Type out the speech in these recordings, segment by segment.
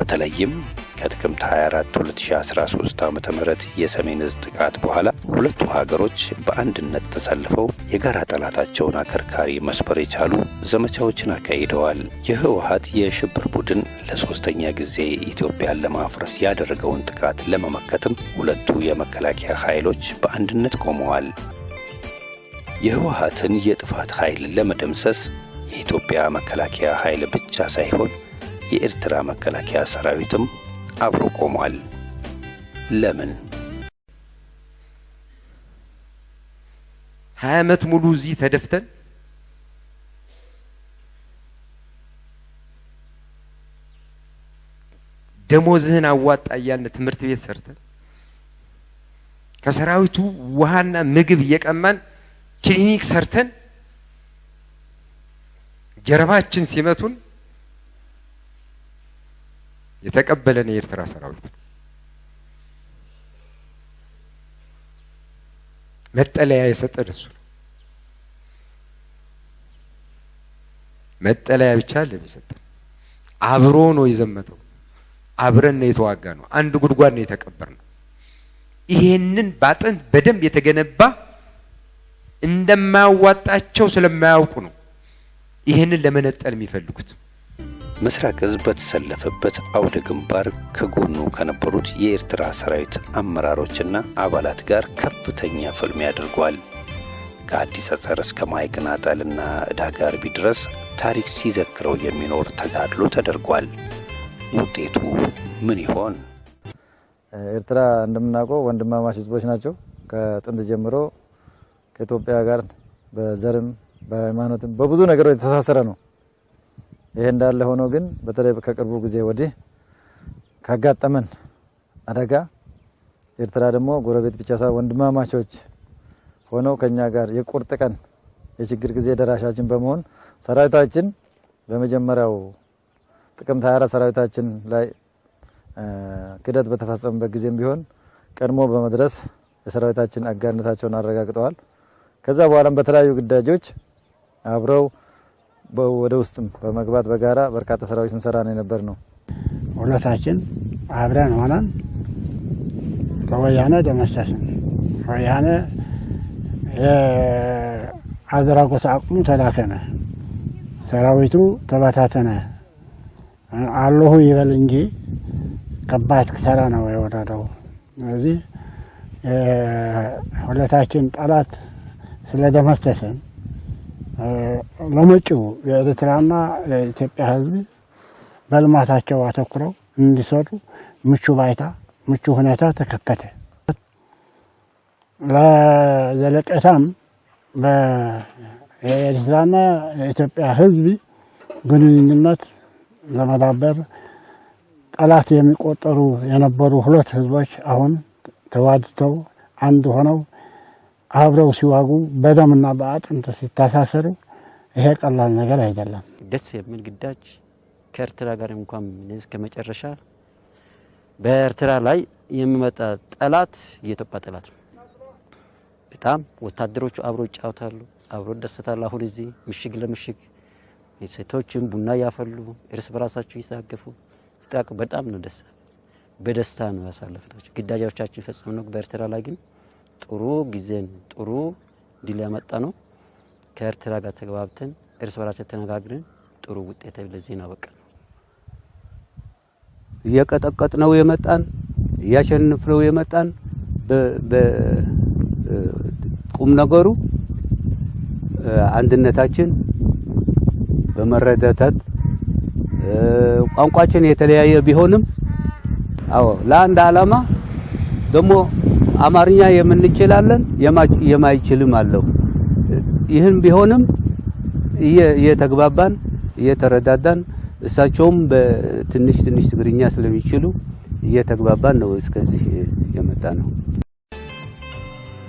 በተለይም ከጥቅምት 24 2013 ዓ.ም የሰሜን ዕዝ ጥቃት በኋላ ሁለቱ ሀገሮች በአንድነት ተሰልፈው የጋራ ጠላታቸውን አከርካሪ መስበር የቻሉ ዘመቻዎችን አካሂደዋል። የህወሓት የሽብር ቡድን ለሶስተኛ ጊዜ ኢትዮጵያን ለማፍረስ ያደረገውን ጥቃት ለመመከትም ሁለቱ የመከላከያ ኃይሎች በአንድነት ቆመዋል። የህወሓትን የጥፋት ኃይል ለመደምሰስ የኢትዮጵያ መከላከያ ኃይል ብቻ ሳይሆን የኤርትራ መከላከያ ሰራዊትም አብሮ ቆሟል። ለምን? 20 ዓመት ሙሉ እዚህ ተደፍተን ደሞዝህን አዋጣ እያልን ትምህርት ቤት ሰርተን ከሰራዊቱ ውሃና ምግብ እየቀማን ክሊኒክ ሰርተን ጀርባችን ሲመቱን የተቀበለን የኤርትራ ሰራዊት መጠለያ የሰጠን እሱ ነው። መጠለያ ብቻ ለሚሰጠን አብሮ ነው የዘመተው፣ አብረን ነው የተዋጋ ነው፣ አንድ ጉድጓድ ነው የተቀበርነው። ይሄንን ባጥንት በደንብ የተገነባ እንደማያዋጣቸው ስለማያውቁ ነው ይሄንን ለመነጠል የሚፈልጉት። ምስራቅ ዕዝ በተሰለፈበት አውደ ግንባር ከጎኑ ከነበሩት የኤርትራ ሰራዊት አመራሮችና አባላት ጋር ከፍተኛ ፍልሚያ አድርጓል። ከአዲስ አጸር እስከ ማይቅናጣልና ዕዳጋርቢ ድረስ ታሪክ ሲዘክረው የሚኖር ተጋድሎ ተደርጓል። ውጤቱ ምን ይሆን? ኤርትራ እንደምናውቀው ወንድማማች ህዝቦች ናቸው። ከጥንት ጀምሮ ከኢትዮጵያ ጋር በዘርም በሃይማኖትም በብዙ ነገሮች የተሳሰረ ነው። ይሄ እንዳለ ሆኖ ግን በተለይ ከቅርቡ ጊዜ ወዲህ ካጋጠመን አደጋ ኤርትራ ደግሞ ጎረቤት ብቻ ሳይሆን ወንድማማቾች ሆነው ከኛ ጋር የቁርጥ ቀን የችግር ጊዜ ደራሻችን በመሆን ሰራዊታችን በመጀመሪያው ጥቅምት 24 ሰራዊታችን ላይ ክደት በተፈጸመበት ጊዜም ቢሆን ቀድሞ በመድረስ የሰራዊታችን አጋርነታቸውን አረጋግጠዋል። ከዛ በኋላም በተለያዩ ግዳጆች አብረው ወደ ውስጥም በመግባት በጋራ በርካታ ስራዎች እንሰራ ነው የነበር ነው። ሁለታችን አብረን ሆነን ከወያኔ ደመሰስን። ወያኔ የአድራጎት አቅሙ ተዳከመ፣ ሰራዊቱ ተበታተነ። አለሁ ይበል እንጂ ከባድ ክሳራ ነው የወረደው። ስለዚህ ሁለታችን ጠላት ስለደመሰሰን ለመጪው የኤርትራና የኢትዮጵያ ህዝብ በልማታቸው አተኩረው እንዲሰሩ ምቹ ባይታ ምቹ ሁኔታ ተከፈተ። ለዘለቀታም በኤርትራና የኢትዮጵያ ህዝብ ግንኙነት ለማዳበር ጠላት የሚቆጠሩ የነበሩ ሁለት ህዝቦች አሁን ተዋድተው አንድ ሆነው አብረው ሲዋጉ በደምና በአጥንት ሲታሳሰሩ ይሄ ቀላል ነገር አይደለም። ደስ የሚል ግዳጅ ከኤርትራ ጋር እንኳን ለዚህ ከመጨረሻ በኤርትራ ላይ የሚመጣ ጠላት የኢትዮጵያ ጠላት ነው። በጣም ወታደሮቹ አብረው ይጫወታሉ፣ አብረው ደስታሉ። አሁን እዚህ ምሽግ ለምሽግ ሴቶችም ቡና ያፈሉ እርስ በራሳቸው ይሳገፉ ሲጣቁ በጣም ነው በደስታ ነው ያሳለፍናቸው። ግዳጆቻችን ፈጽመው በኤርትራ ላይ ግን ጥሩ ጊዜን ጥሩ ድል ያመጣ ነው። ከኤርትራ ጋር ተግባብተን እርስ በራሳችን ተነጋግረን ጥሩ ውጤት ለዚህ ነው በቃ እየቀጠቀጥነው የመጣን እያሸነፍነው የመጣን በቁም ነገሩ አንድነታችን በመረዳዳት ቋንቋችን የተለያየ ቢሆንም አዎ ለአንድ ዓላማ ደግሞ አማርኛ የምንችላለን የማይችልም አለው። ይህን ቢሆንም እየተግባባን እየተረዳዳን እሳቸውም በትንሽ ትግርኛ ስለሚችሉ እየተግባባን ነው እስከዚህ የመጣ ነው።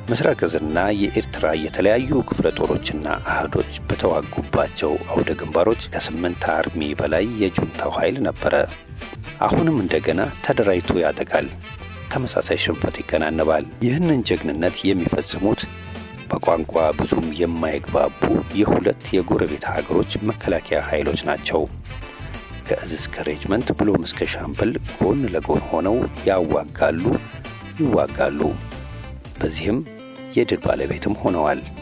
ምስራቅ ዕዝና የኤርትራ የተለያዩ ክፍለ ጦሮችና አህዶች በተዋጉባቸው አውደ ግንባሮች ከ8 አርሚ በላይ የጁንታው ኃይል ነበረ። አሁንም እንደገና ተደራጅቶ ያጠቃል። ተመሳሳይ ሽንፈት ይከናነባል። ይህንን ጀግንነት የሚፈጽሙት በቋንቋ ብዙም የማይግባቡ የሁለት የጎረቤት ሀገሮች መከላከያ ኃይሎች ናቸው። ከእዝ እስከ ሬጅመንት ብሎም እስከ ሻምበል ጎን ለጎን ሆነው ያዋጋሉ፣ ይዋጋሉ። በዚህም የድል ባለቤትም ሆነዋል።